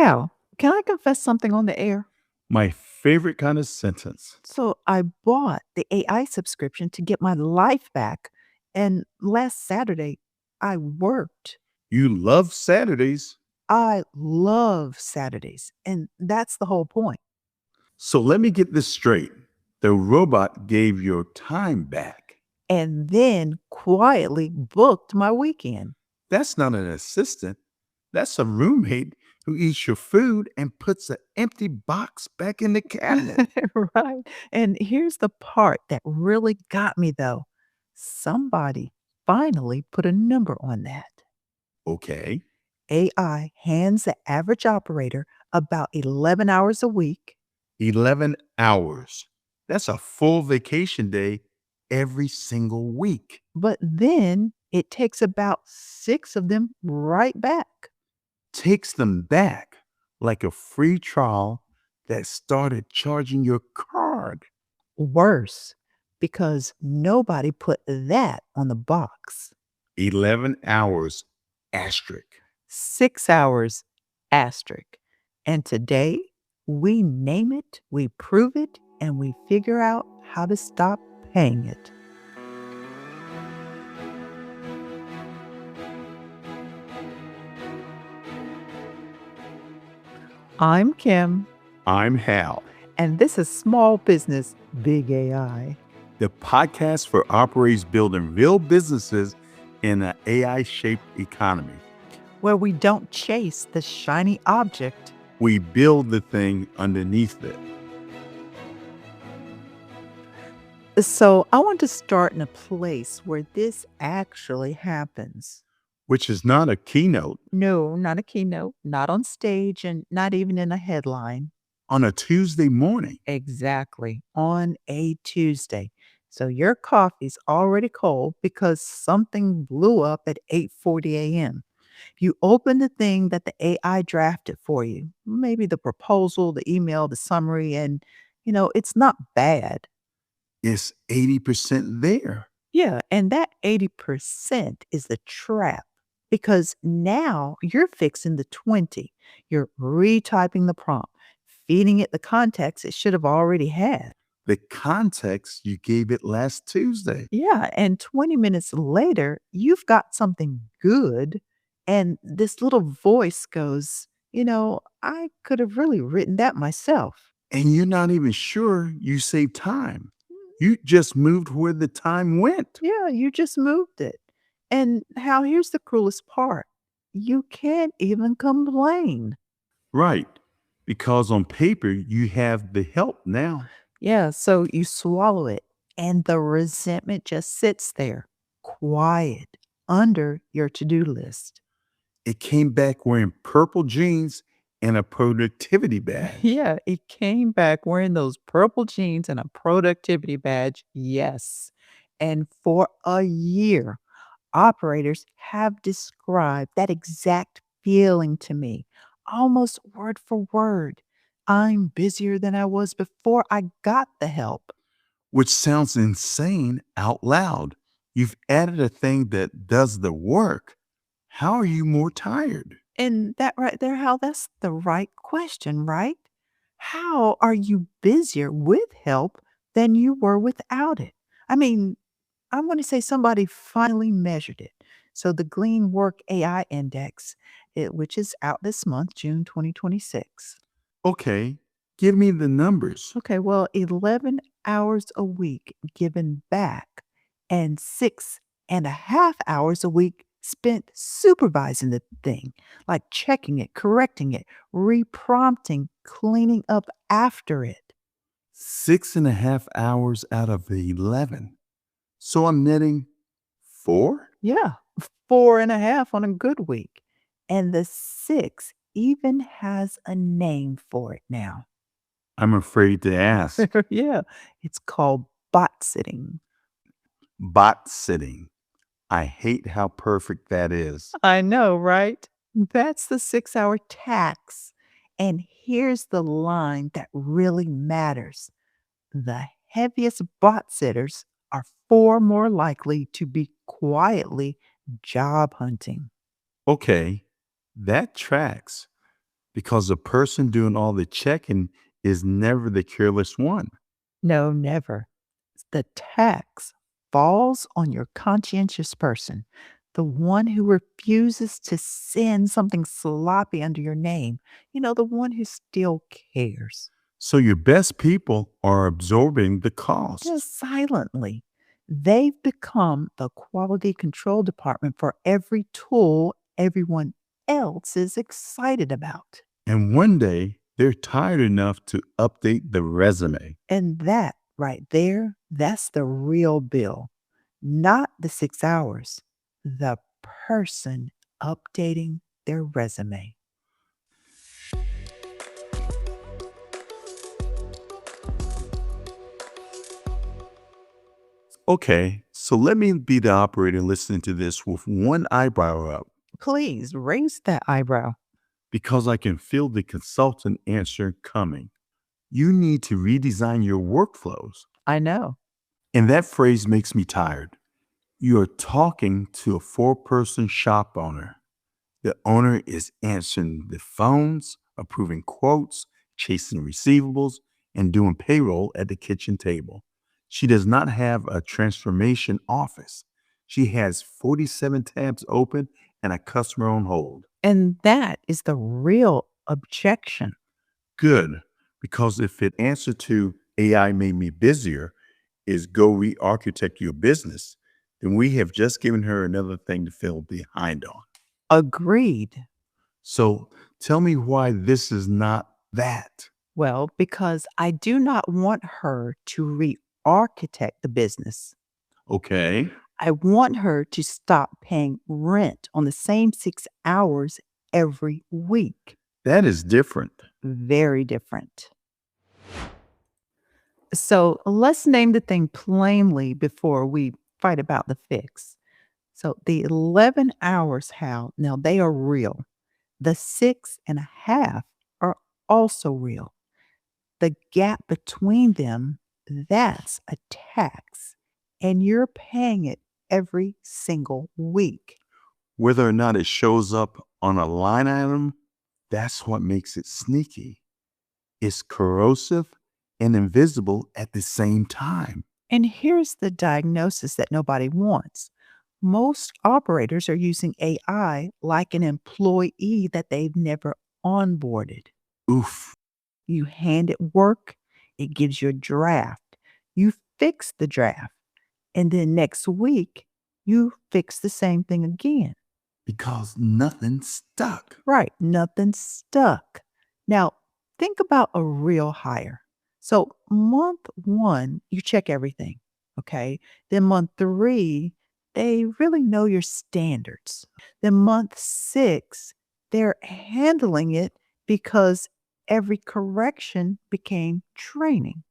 Hal, can I confess something on the air? My favorite kind of sentence. So I bought the AI subscription to get my life back. And last Saturday, I worked. You love Saturdays. I love Saturdays. And that's the whole point. So let me get this straight. The robot gave your time back. And then quietly booked my weekend. That's not an assistant. That's a roommate who eats your food and puts an empty box back in the cabinet. Right. And here's the part that really got me, though. Somebody finally put a number on that. Okay. AI hands the average operator about 11 hours a week. 11 hours. That's a full vacation day every single week. But then it takes about 6 of them right back. Takes them back like a free trial that started charging your card. Worse, because nobody put that on the box. 11 hours asterisk. 6 hours, asterisk. And today, we name it, we prove it, and we figure out how to stop paying it. I'm Kim, I'm Hal, and this is Small Business Big AI. the podcast for operators building real businesses in an AI shaped economy. Where we don't chase the shiny object. We build the thing underneath it. So I want to start in a place where this actually happens. Which is not a keynote No, not a keynote, not on stage, and not even in a headline. on a Tuesday morning. Exactly, on a Tuesday. So your coffee's already cold because something blew up at 8:40 a.m. You open the thing that the AI drafted for you, maybe the proposal, the email, the summary, and it's not bad. It's 80% there. Yeah, and that 80% is the trap because now you're fixing the 20. You're retyping the prompt, feeding it the context it should have already had. The context you gave it last Tuesday. Yeah, and 20 minutes later, you've got something good, and this little voice goes, I could have really written that myself. And you're not even sure you saved time. You just moved where the time went. Yeah, you just moved it. And how here's the cruelest part. You can't even complain. Right. Because on paper, you have the help now. Yeah, so you swallow it, and the resentment just sits there, quiet, under your to do list. It came back wearing purple jeans and a productivity badge. Yeah, it came back wearing those purple jeans and a productivity badge. Yes. And for a year, operators have described that exact feeling to me, almost word for word. I'm busier than I was before I got the help. Which sounds insane out loud. You've added a thing that does the work. How are you more tired? And that right there, how that's the right question, right? How are you busier with help than you were without it? I mean, I'm going to say somebody finally measured it. So the Glean Work AI Index, which is out this month, June 2026. Okay, give me the numbers. Okay, well, 11 hours a week given back and 6.5 hours a week spent supervising the thing, like checking it, correcting it, reprompting, cleaning up after it. 6.5 hours out of the 11. So I'm netting 4? Yeah, 4.5 on a good week. And the 6 even has a name for it now. I'm afraid to ask. Yeah, it's called botsitting. Bot sitting. I hate how perfect that is. I know, right? That's the 6-hour tax. And here's the line that really matters. The heaviest bot sitters are far more likely to be quietly job hunting. Okay, that tracks. Because the person doing all the checking is never the careless one. No, never. The tax falls on your conscientious person, the one who refuses to send something sloppy under your name, the one who still cares. So your best people are absorbing the Just costs. silently. They've become the quality control department for every tool everyone else is excited about. And one day they're tired enough to update the resume. And that right there, that's the real bill, not the 6 hours, the person updating their resume. Okay, so let me be the operator listening to this with one eyebrow up Please raise that eyebrow. because I can feel the consultant answer coming. You need to redesign your workflows. I know. And that phrase makes me tired. You are talking to a four-person shop owner. The owner is answering the phones, approving quotes, chasing receivables, and doing payroll at the kitchen table. She does not have a transformation office. She has 47 tabs open and a customer on hold. And that is the real objection. Good, because if it answer to AI made me busier is go re-architect your business, then we have just given her another thing to feel behind on. Agreed. So tell me why this is not that. Well, because I do not want her to re architect the business. Okay, I want her to stop paying rent on the same 6 hours every week. that is different. Very different. So let's name the thing plainly before we fight about the fix. So the 11 hours, Hal, now they are real. The 6.5 are also real. The gap between them, that's a tax. And you're paying it every single week. Whether or not it shows up on a line item, that's what makes it sneaky. It's corrosive and invisible at the same time. And here's the diagnosis that nobody wants. Most operators are using AI like an employee that they've never onboarded. Oof. You hand it work, it gives you a draft. You fix the draft. And then next week, you fix the same thing again. Because nothing stuck. Right, nothing stuck. Now, think about a real hire. So, month one, you check everything. Okay. Then, month three, they really know your standards. Then, month six, they're handling it because every correction became training.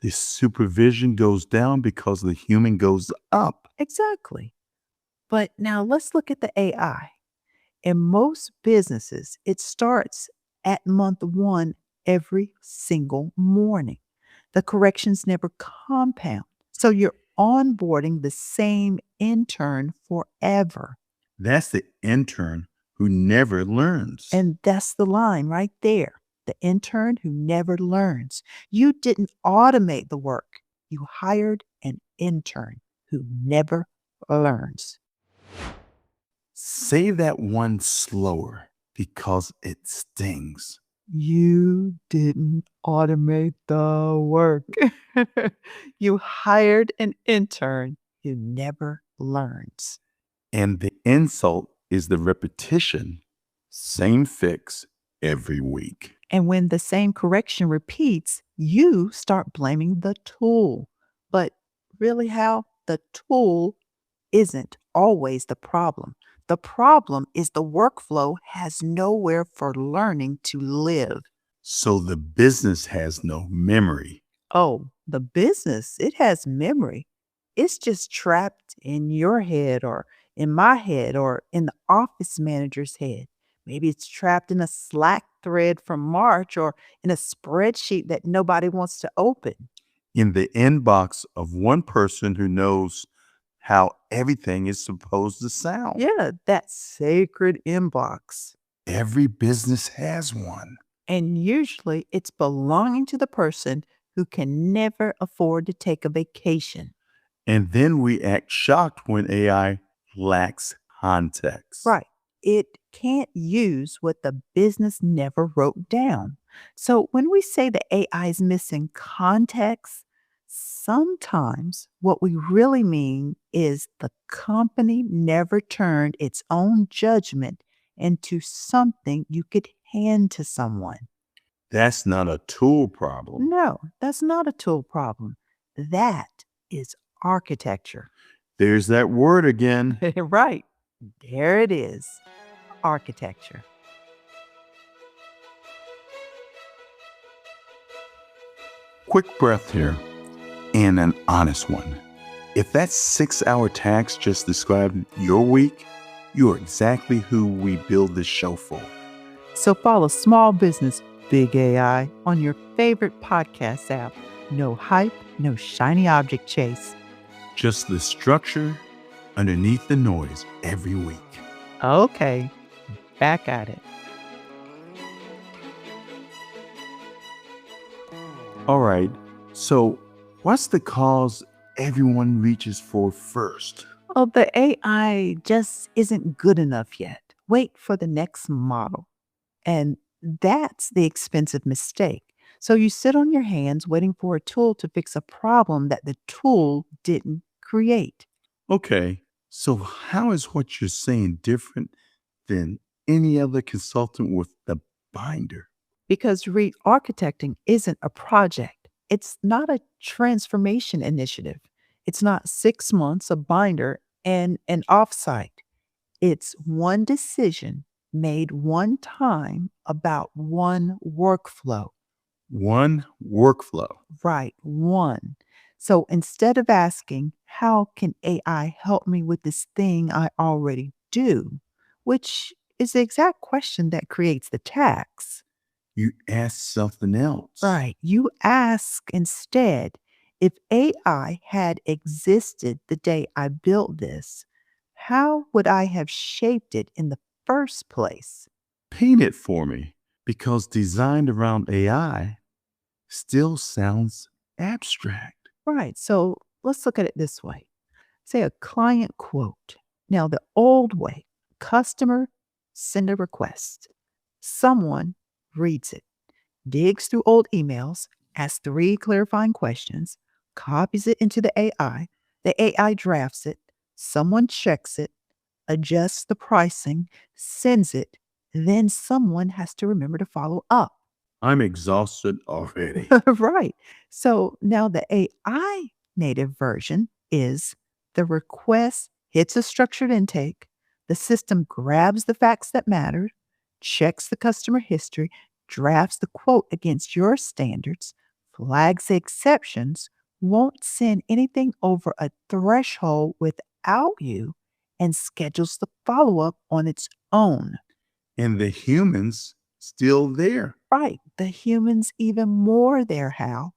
The supervision goes down because the human goes up. Exactly. But now let's look at the AI. In most businesses, it starts at month one every single morning. The corrections never compound. So you're onboarding the same intern forever. That's the intern who never learns. And that's the line right there. The intern who never learns. You didn't automate the work, you hired an intern who never learns. Say that one slower because it stings. You didn't automate the work. You hired an intern who never learns. And the insult is the repetition. Same fix every week. And when the same correction repeats, you start blaming the tool. But really, how the tool isn't always the problem. The problem is the workflow has nowhere for learning to live. So the business has no memory. Oh, the business, it has memory. It's just trapped in your head or in my head or in the office manager's head. Maybe it's trapped in a Slack thread from March or in a spreadsheet that nobody wants to open. In the inbox of one person who knows how everything is supposed to sound. Yeah, that sacred inbox. Every business has one. And usually it's belonging to the person who can never afford to take a vacation. And then we act shocked when AI lacks context. Right. It can't use what the business never wrote down. So when we say the AI is missing context, sometimes what we really mean is the company never turned its own judgment into something you could hand to someone. That's not a tool problem. No, that's not a tool problem. That is architecture. There's that word again. Right. There it is, architecture. Quick breath here and an honest one. If that 6-hour task just described your week, you're exactly who we build this show for. So follow Small Business Big AI on your favorite podcast app. No hype, no shiny object chase. Just the structure underneath the noise every week. Okay, back at it. All right, so what's the cause everyone reaches for first? Well, the AI just isn't good enough yet. Wait for the next model. And that's the expensive mistake. So you sit on your hands waiting for a tool to fix a problem that the tool didn't create. Okay, so how is what you're saying different than any other consultant with the binder? Because re architecting isn't a project, it's not a transformation initiative. It's not 6 months, a binder, and an offsite. It's one decision made one time about one workflow. One workflow. Right, one. So instead of asking, how can AI help me with this thing I already do? Which is the exact question that creates the tax. You ask something else. Right. You ask instead, if AI had existed the day I built this, how would I have shaped it in the first place? Paint it for me because designed around AI still sounds abstract. Right. So let's look at it this way. Say a client quote. Now, the old way, customer send a request. Someone reads it, digs through old emails, asks three clarifying questions, copies it into the AI. The AI drafts it. Someone checks it, adjusts the pricing, sends it. Then someone has to remember to follow up. I'm exhausted already. Right. So now the AI native version is the request hits a structured intake, the system grabs the facts that matter, checks the customer history, drafts the quote against your standards, flags the exceptions, won't send anything over a threshold without you, and schedules the follow up on its own. And the humans still there. Right. The humans even more there, Hal,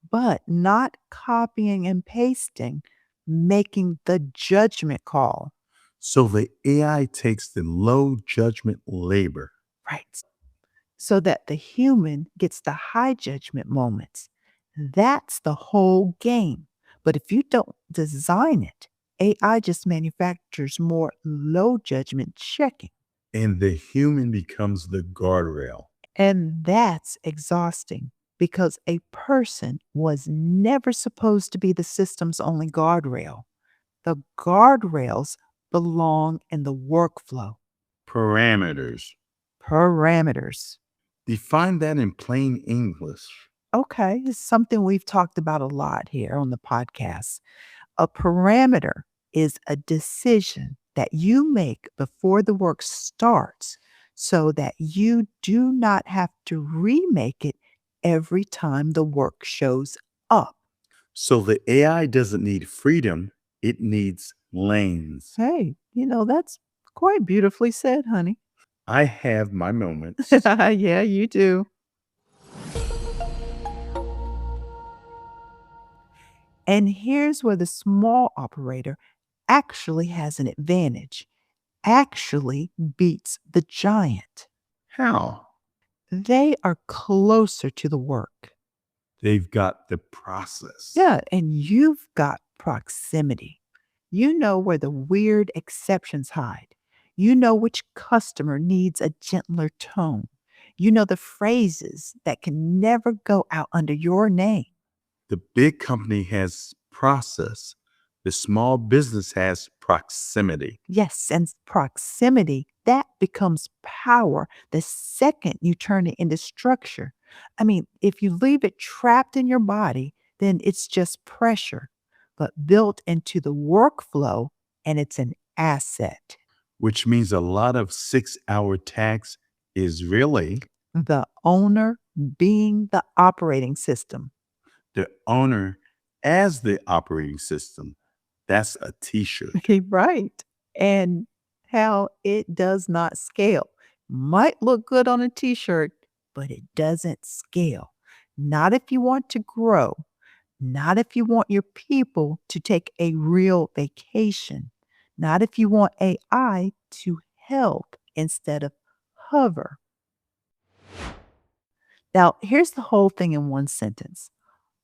but not copying and pasting, making the judgment call. So the AI takes the low judgment labor. Right. So that the human gets the high judgment moments. That's the whole game. But if you don't design it, AI just manufactures more low judgment checking. And the human becomes the guardrail. And that's exhausting because a person was never supposed to be the system's only guardrail. The guardrails belong in the workflow. Parameters. Parameters. Define that in plain English. Okay, it's something we've talked about a lot here on the podcast. A parameter is a decision that you make before the work starts so that you do not have to remake it every time the work shows up. So the AI doesn't need freedom, it needs lanes. Hey, that's quite beautifully said, honey. I have my moments. Yeah, you do. And here's where the small operator actually has an advantage, actually beats the giant. How? They are closer to the work. They've got the process, Yeah, and you've got proximity. You know where the weird exceptions hide. You know which customer needs a gentler tone. You know the phrases that can never go out under your name. the big company has process, the small business has proximity, Yes, and proximity, that becomes power the second you turn it into structure. I mean, if you leave it trapped in your body, then it's just pressure, but built into the workflow, and it's an asset. which means a lot of 6-hour tax is really The owner being the operating system. the owner as the operating system. That's a t shirt. Right. And how it does not scale. Might look good on a t shirt, but it doesn't scale. Not if you want to grow, not if you want your people to take a real vacation, not if you want AI to help instead of hover. Now, here's the whole thing in one sentence: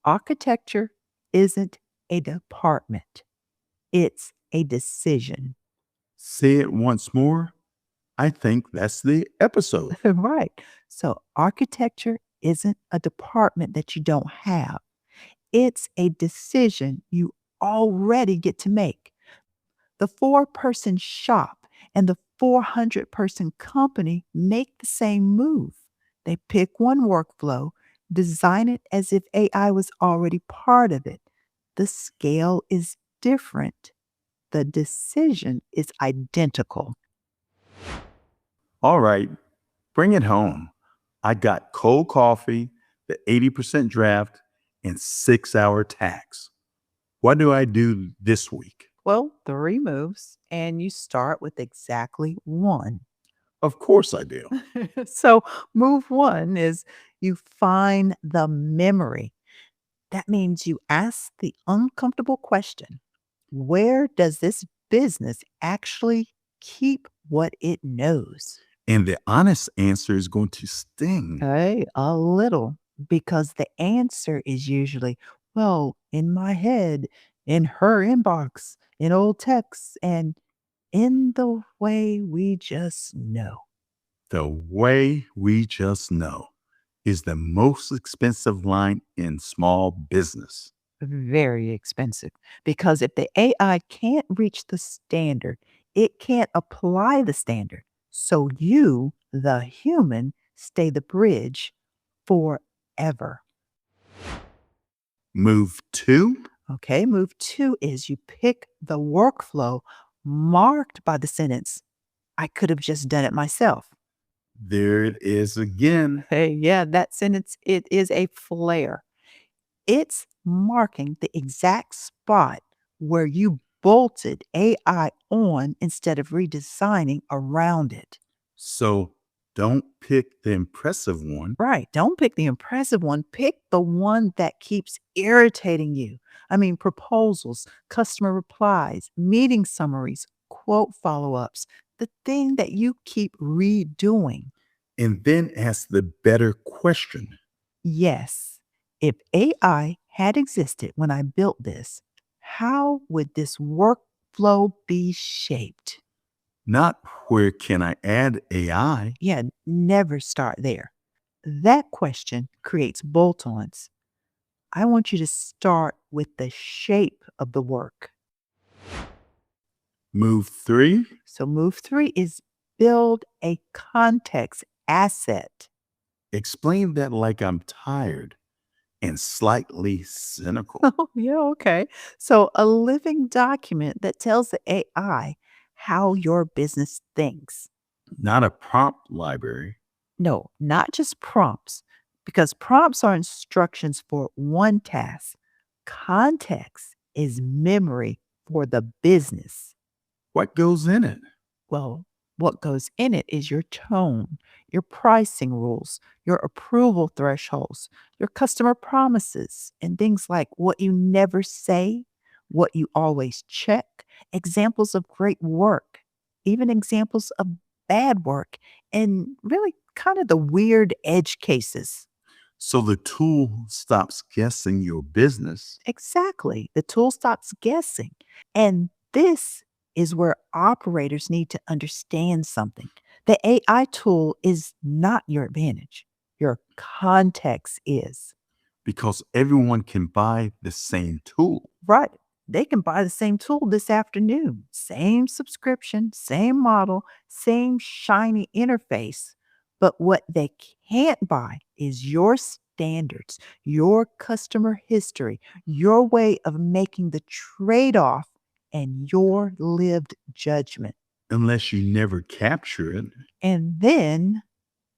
architecture isn't a department, it's a decision. Say it once more. I think that's the episode. Right. So, architecture isn't a department that you don't have, it's a decision you already get to make. The four-person shop and the 400-person company make the same move. They pick one workflow, design it as if AI was already part of it. The scale is different. The decision is identical. All right, bring it home. I got cold coffee, the 80% draft, and 6-hour tax. What do I do this week? Well, three moves, and you start with exactly one. Of course I do. So, move one is you find the memory. That means you ask the uncomfortable question: where does this business actually keep what it knows? And the honest answer is going to sting. Hey, a little, because the answer is usually, well, in my head, in her inbox, in old texts, and in the way we just know. The way we just know is the most expensive line in small business. Very expensive, because if the AI can't reach the standard, it can't apply the standard. So you, the human, stay the bridge forever. Move two, Okay, move two is you pick the workflow marked by the sentence, I could have just done it myself. there it is again. Hey, yeah, that sentence, it is a flare. It's marking the exact spot where you bolted AI on instead of redesigning around it. So don't pick the impressive one. Right. Don't pick the impressive one. Pick the one that keeps irritating you. I mean, proposals, customer replies, meeting summaries, quote follow ups, the thing that you keep redoing. And then ask the better question, Yes, if AI had existed when I built this, how would this workflow be shaped? not where can I add AI? Yeah, never start there. That question creates bolt ons. I want you to start with the shape of the work. Move three, So, move three is build a context asset. explain that like I'm tired and slightly cynical, Oh, yeah, okay. So, a living document that tells the AI how your business thinks. not a prompt library. No, not just prompts, because prompts are instructions for one task. Context is memory for the business. What goes in it? Well, what goes in it is your tone, your pricing rules, your approval thresholds, your customer promises, and things like what you never say, what you always check, examples of great work, even examples of bad work, and really kind of the weird edge cases. So the tool stops guessing your business. Exactly. The tool stops guessing. And this is where operators need to understand something. The AI tool is not your advantage, your context is. Because everyone can buy the same tool. Right. They can buy the same tool this afternoon, same subscription, same model, same shiny interface. But what they can't buy is your standards, your customer history, your way of making the trade off, and your lived judgment. Unless you never capture it. And then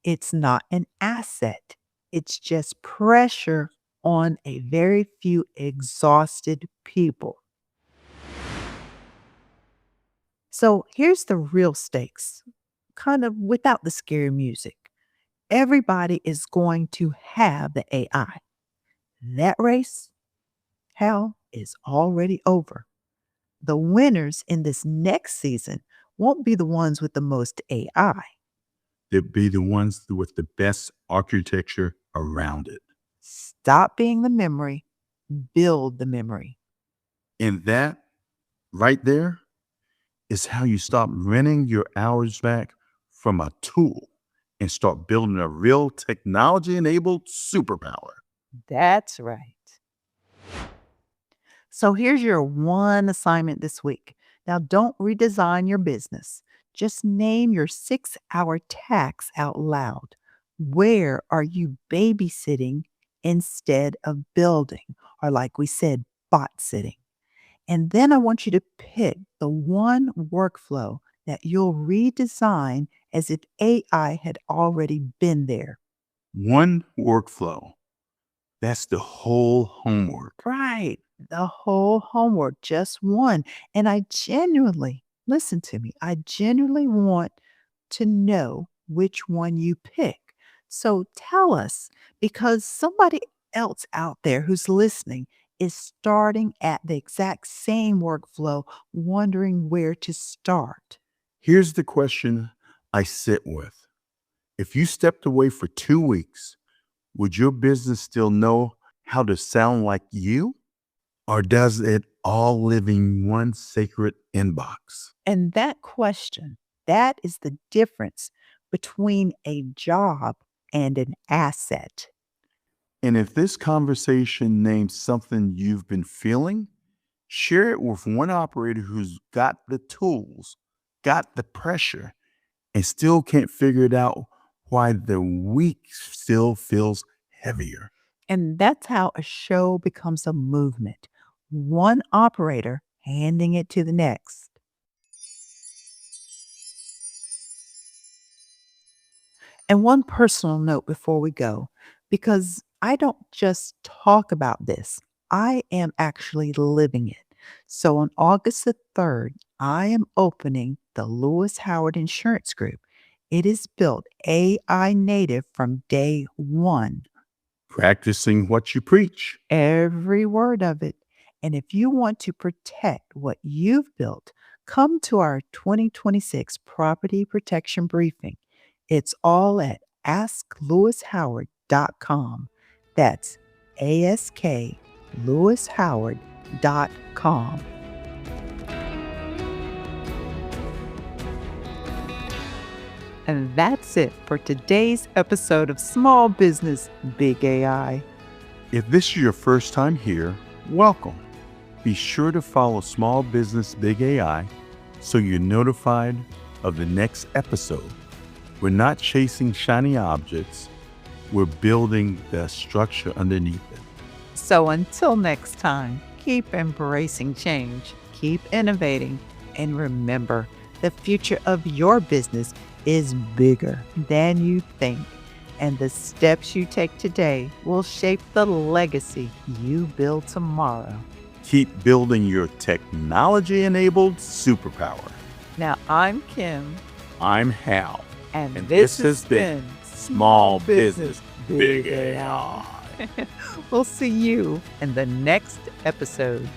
it's not an asset, it's just pressure on a very few exhausted people. So here's the real stakes, kind of without the scary music. Everybody is going to have the AI. That race, hell, is already over. The winners in this next season won't be the ones with the most AI. They'd be the ones with the best architecture around it. Stop being the memory, build the memory. And that right there is how you stop renting your hours back from a tool and start building a real technology enabled superpower. That's right. So here's your one assignment this week. Now, don't redesign your business. Just name your 6-hour tax out loud. Where are you babysitting instead of building? Or, like we said, bot sitting. And then I want you to pick the one workflow that you'll redesign as if AI had already been there. One workflow. That's the whole homework. Right. The whole homework, just one. And I genuinely, listen to me, I genuinely want to know which one you pick. So tell us, because somebody else out there who's listening is starting at the exact same workflow, wondering where to start. Here's the question I sit with. If you stepped away for 2 weeks, would your business still know how to sound like you? Or does it all live in one sacred inbox? And that question, that is the difference between a job and an asset. And if this conversation names something you've been feeling, share it with one operator who's got the tools, got the pressure, and still can't figure it out why the week still feels heavier. And that's how a show becomes a movement. One operator handing it to the next. And one personal note before we go, because I don't just talk about this, I am actually living it. So on August the 3rd, I am opening the Lewis Howard Insurance Group. It is built AI native from day one. Practicing what you preach. Every word of it. And if you want to protect what you've built, come to our 2026 property protection briefing. It's all at asklewishoward.com. That's asklewishoward.com. And that's it for today's episode of Small Business Big AI. If this is your first time here, welcome. Be sure to follow Small Business Big AI so you're notified of the next episode. We're not chasing shiny objects, we're building the structure underneath it. So until next time, keep embracing change, keep innovating, and remember, the future of your business is bigger than you think. And the steps you take today will shape the legacy you build tomorrow. Keep building your technology-enabled superpower. Now, I'm Kim, I'm Hal, and and this this has been Small Business Big AI. We'll see you in the next episode.